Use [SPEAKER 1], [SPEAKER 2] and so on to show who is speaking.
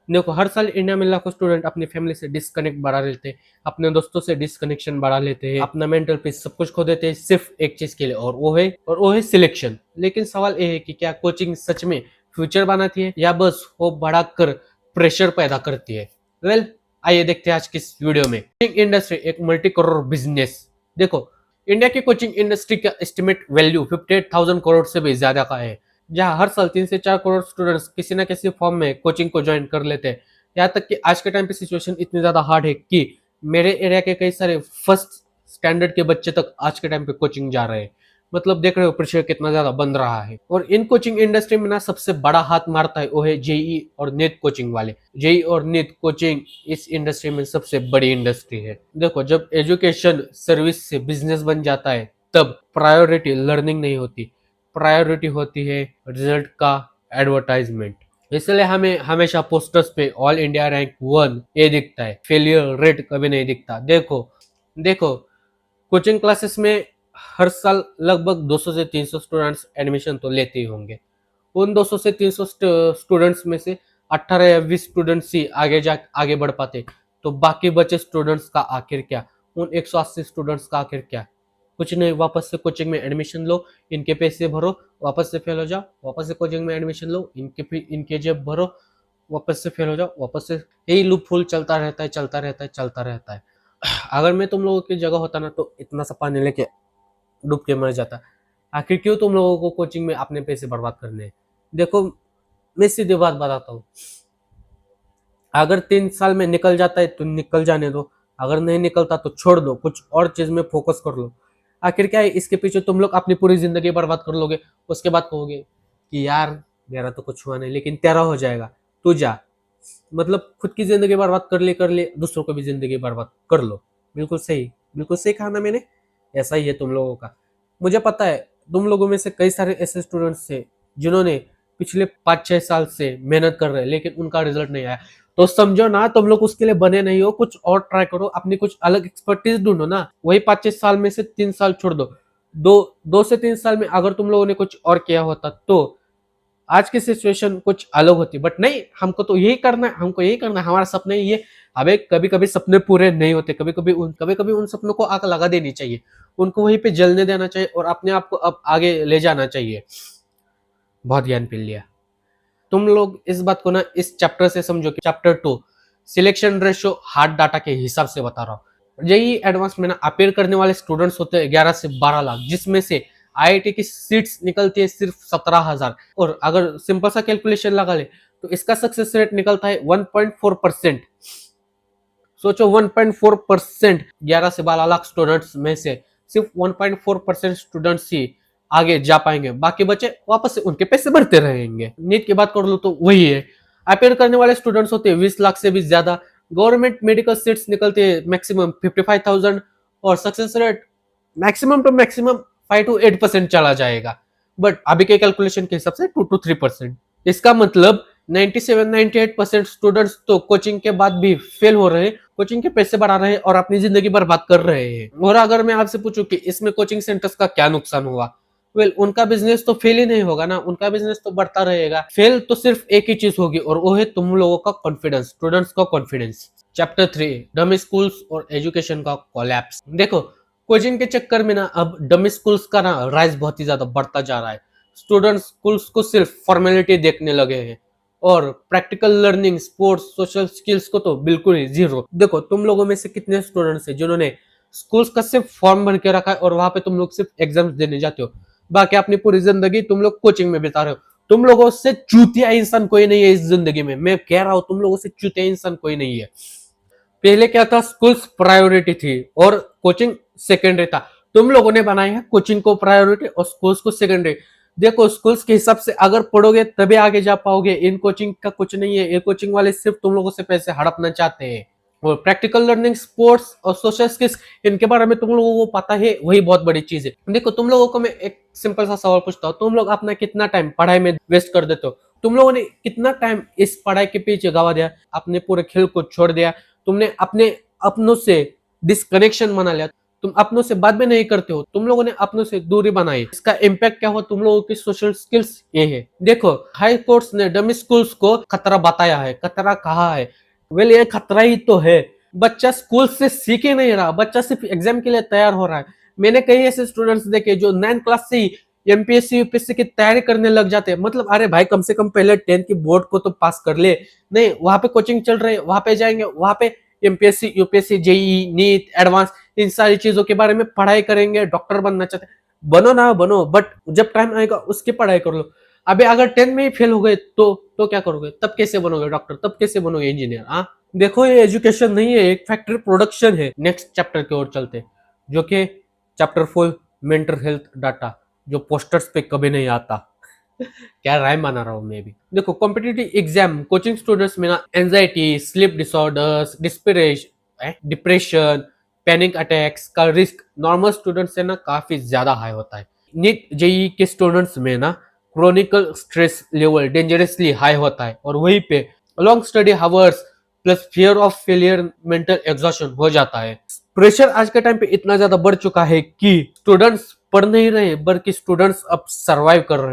[SPEAKER 1] देखो हर साल इंडिया में लाखों स्टूडेंट अपनी फैमिली से डिस्कनेक्ट बढ़ा लेते हैं, अपने दोस्तों से डिस्कनेक्शन बढ़ा लेते हैं, अपना मेंटल पीस सब कुछ खो देते हैं सिर्फ एक चीज के लिए, और वो है सिलेक्शन। लेकिन सवाल ये है कि क्या कोचिंग सच में फ्यूचर बनाती है या बस वो बढ़ाकर प्रेशर पैदा करती है? वेल, आइए देखते हैं आज की इस वीडियो में। कोचिंग इंडस्ट्री एक मल्टी करोड़ बिजनेस। देखो, इंडिया की कोचिंग इंडस्ट्री का एस्टिमेट वैल्यू 58,000 करोड़ से भी ज्यादा का है, जहां हर साल 3 से 4 करोड़ स्टूडेंट्स किसी न किसी फॉर्म में कोचिंग को ज्वाइन कर लेते हैं। यहाँ तक कि आज के टाइम पे सिचुएशन इतनी ज्यादा हार्ड है कि मेरे एरिया के कई सारे फर्स्ट स्टैंडर्ड के बच्चे तक आज के टाइम पे कोचिंग जा रहे हैं। मतलब देख रहे हो प्रेशर कितना ज्यादा बन रहा है। और इन कोचिंग इंडस्ट्री में ना सबसे बड़ा हाथ मारता है वो है जेई और नीट कोचिंग वाले। जेई और नीट कोचिंग इस इंडस्ट्री में सबसे बड़ी इंडस्ट्री है। देखो, जब एजुकेशन सर्विस से बिजनेस बन जाता है तब प्रायोरिटी लर्निंग नहीं होती, प्रायोरिटी होती है रिजल्ट का एडवर्टाइजमेंट। इसलिए हमें हमेशा पोस्टर्स पे ऑल इंडिया रैंक 1 ये दिखता है, फेलियर रेट कभी नहीं दिखता। देखो देखो, कोचिंग क्लासेस में हर साल लगभग 200 से 300 स्टूडेंट्स एडमिशन तो लेते ही होंगे। उन 200 से 300 स्टूडेंट्स में से 18 या 20 स्टूडेंट्स ही आगे बढ़ पाते, तो बाकी बचे स्टूडेंट्स का आखिर क्या? उन 180 स्टूडेंट्स का आखिर क्या? कुछ नहीं, वापस से कोचिंग में एडमिशन लो, इनके पैसे भरो, वापस से फेल हो जाओ, वापस से कोचिंग में एडमिशन लो, इनके जेब भरो, वापस से फेल हो जाओ, वापस से यही लूप फुल चलता रहता है, चलता रहता है, चलता रहता है। अगर मैं तुम लोगों की जगह होता ना तो इतना सा पानी लेके डूब के मर जाता। आखिर क्यों तुम लोगों को कोचिंग में अपने पैसे बर्बाद करने हैं? देखो, मैं सीधी बात बताता हूँ, अगर 3 साल में निकल जाता है तो निकल जाने दो, अगर नहीं निकलता तो छोड़ दो, कुछ और चीज में फोकस कर लो। आखिर क्या है, इसके पीछे तुम लोग अपनी पूरी जिंदगी बर्बाद कर लोगे, उसके बाद कहोगे कि यार मेरा तो कुछ हुआ नहीं, लेकिन तेरा हो जाएगा, तू जा। मतलब खुद की जिंदगी बर्बाद कर ली, दूसरों को भी जिंदगी बर्बाद कर लो। बिल्कुल सही, बिल्कुल सही कहा ना मैंने। ऐसा ही है तुम लोगों का। मुझे पता है तुम लोगों में से कई सारे ऐसे स्टूडेंट्स थे जिन्होंने पिछले 5-6 साल से मेहनत कर रहे हैं लेकिन उनका रिजल्ट नहीं आया। तो समझो ना, तुम लोग उसके लिए बने नहीं हो, कुछ और ट्राई करो, अपनी कुछ अलग एक्सपर्टीज ढूंढो ना। वही 5-6 साल में से 3 साल छोड़ दो, 2 से 3 साल में अगर तुम लोगों ने कुछ और किया होता तो आज की सिचुएशन कुछ अलग होती। बट नहीं, हमको तो यही करना है, हमको यही करना है, हमारा सपने ये। अबे कभी कभी सपने पूरे नहीं होते, कभी कभी उन सपनों को आग लगा देनी चाहिए, उनको वहीं पे जलने देना चाहिए और अपने आप को अब आगे ले जाना चाहिए। बहुत ज्ञान पी लिया। तुम लोग इस बात को ना इस चैप्टर से समझो कि chapter 2 selection ratio hard data के हिसाब से बता रहा हूँ। यही एडवांस में ना अपेयर करने वाले स्टूडेंट्स होते हैं 11 से 12 लाख, जिसमें से आईआईटी की सीट्स निकलती है सिर्फ 17,000। और अगर सिंपल सा कैलकुलेशन लगा ले तो इसका सक्सेस रेट निकलता है 1.4%। सोचो 1.4%, 11 से 12 लाख स्टूडेंट्स में से सिर्फ 1.4% स्टूडेंट्स ही आगे जा पाएंगे, बाकी बचे वापस से उनके पैसे भरते रहेंगे। नीट की बात कर लो तो वही है, अपेयर करने वाले स्टूडेंट्स होते हैं 20 लाख से भी ज्यादा, गवर्नमेंट मेडिकल सीट्स निकलते हैं मैक्सिमम 55,000 और success rate maximum to maximum 5 to 8% चला जाएगा। बट अभी के कैलकुलेशन के हिसाब से 2 to 3%। इसका मतलब 97-98% स्टूडेंट्स तो कोचिंग के बाद भी फेल हो रहे हैं, कोचिंग के पैसे बढ़ा रहे हैं और अपनी जिंदगी बर्बाद कर रहे हैं। और अगर मैं आपसे पूछूं कि इसमें कोचिंग सेंटर्स का क्या नुकसान हुआ, वेल उनका बिजनेस तो फेल ही नहीं होगा ना, उनका बिजनेस तो बढ़ता रहेगा। फेल तो सिर्फ एक ही चीज होगी और वो है तुम लोगों का कॉन्फिडेंस, स्टूडेंट्स का कॉन्फिडेंस। चैप्टर 3 डमी स्कूल्स और एजुकेशन का कोलैप्स। देखो, कोचिंग के चक्कर में ना अब डमी स्कूल्स का ना राइज बहुत ही ज्यादा बढ़ता जा रहा है। स्टूडेंट्स स्कूल्स को सिर्फ फॉर्मेलिटी देखने लगे हैं और practical learning, sports, social skills को तो बिल्कुल ही जीरो। देखो, तुम लोगों में से कितने स्टूडेंट्स हैं जिन्होंने स्कूल्स का सिर्फ फॉर्म भर के रखा है और वहां पे तुम लोग सिर्फ एग्जाम्स देने जाते हो, बाकी अपनी पूरी जिंदगी तुम लोग कोचिंग में बिता रहे हो। तुम लोगों से चूतिया इंसान कोई नहीं है इस जिंदगी में, मैं कह रहा हूं, तुम लोगों से चूतिया इंसान कोई नहीं है। पहले क्या था, स्कूल्स प्रायोरिटी थी और कोचिंग सेकेंडरी था। तुम लोगों ने बनाया है कोचिंग को प्रायोरिटी और स्कूल्स को सेकेंडरी। देखो, स्कूल्स के हिसाब से अगर पढ़ोगे तभी आगे जा पाओगे, इन कोचिंग का कुछ नहीं है। ये कोचिंग वाले सिर्फ तुम लोगों से पैसे हड़पना चाहते हैं। और प्रैक्टिकल लर्निंग, स्पोर्ट्स और सोशल स्किल्स, इनके बारे में तुम लोगों को पता है, वही बहुत बड़ी चीज है। देखो, तुम लोगों को मैं एक सिंपल सा सवाल पूछता हूँ, तुम लोग अपना कितना टाइम पढ़ाई में वेस्ट कर देते हो? तुम लोगों ने कितना टाइम इस पढ़ाई के पीछे गवा दिया, अपने पूरे खेल को छोड़ दिया, तुमने अपने अपनों से डिस्कनेक्शन बना लिया। तुम अपनों से बात भी नहीं करते हो, तुम लोगों ने अपनों से दूरी बनाई। इसका इम्पैक्ट क्या हुआ तुम लोगों की सोशल स्किल्स ये है। देखो हाई कोर्ट्स ने डमी स्कूल्स को खतरा बताया है, खतरा कहा है। वेल ये खतरा ही तो है। बच्चा स्कूल से सीख ही नहीं रहा, बच्चा सिर्फ एग्जाम के लिए तैयार हो रहा है। मैंने कई ऐसे स्टूडेंट्स देखे जो 9th क्लास से ही एमपीएससी यूपीएससी की तैयारी करने लग जाते हैं। मतलब अरे भाई कम से कम पहले 10th की बोर्ड को तो पास कर ले। नहीं, वहां पे कोचिंग चल रही है, वहां पे जाएंगे, वहां पे MPSC UPSC JE NEET advance इन सारी चीजों के बारे में पढ़ाई करेंगे। डॉक्टर बनना चाहते हैं, बनो ना बनो, बट जब टाइम आएगा उसकी पढ़ाई कर लो। अबे अगर 10 में ही फेल हो गए तो क्या करोगे? तब कैसे बनोगे डॉक्टर, तब कैसे बनोगे इंजीनियर? हाँ देखो ये एजुकेशन नहीं है, एक फैक्ट्री प्रोडक्शन है। नेक्स्ट चैप्टर की ओर चलते हैं, जो कि चैप्टर 4 मेंटल हेल्थ डाटा, जो पोस्टर्स पे कभी नहीं आता। क्या राइम बना रहा हूँ मैं भी। देखो कॉम्पिटिटिव एग्जाम कोचिंग स्टूडेंट्स में ना anxiety, sleep disorders, depression, panic attacks का रिस्क नॉर्मल स्टूडेंट्स से ना काफी ज्यादा हाई होता है। नीट जेई के स्टूडेंट्स में ना chronicle stress level dangerously high होता है, और वहीं पे long study hours plus fear of failure, mental exhaustion हो जाता है। प्रेशर आज के टाइम पे इतना ज्यादा बढ़ चुका है कि स्टूडेंट्स पढ़ नहीं रहे बल्कि स्टूडेंट्स अब सर्वाइव कर रहे हैं।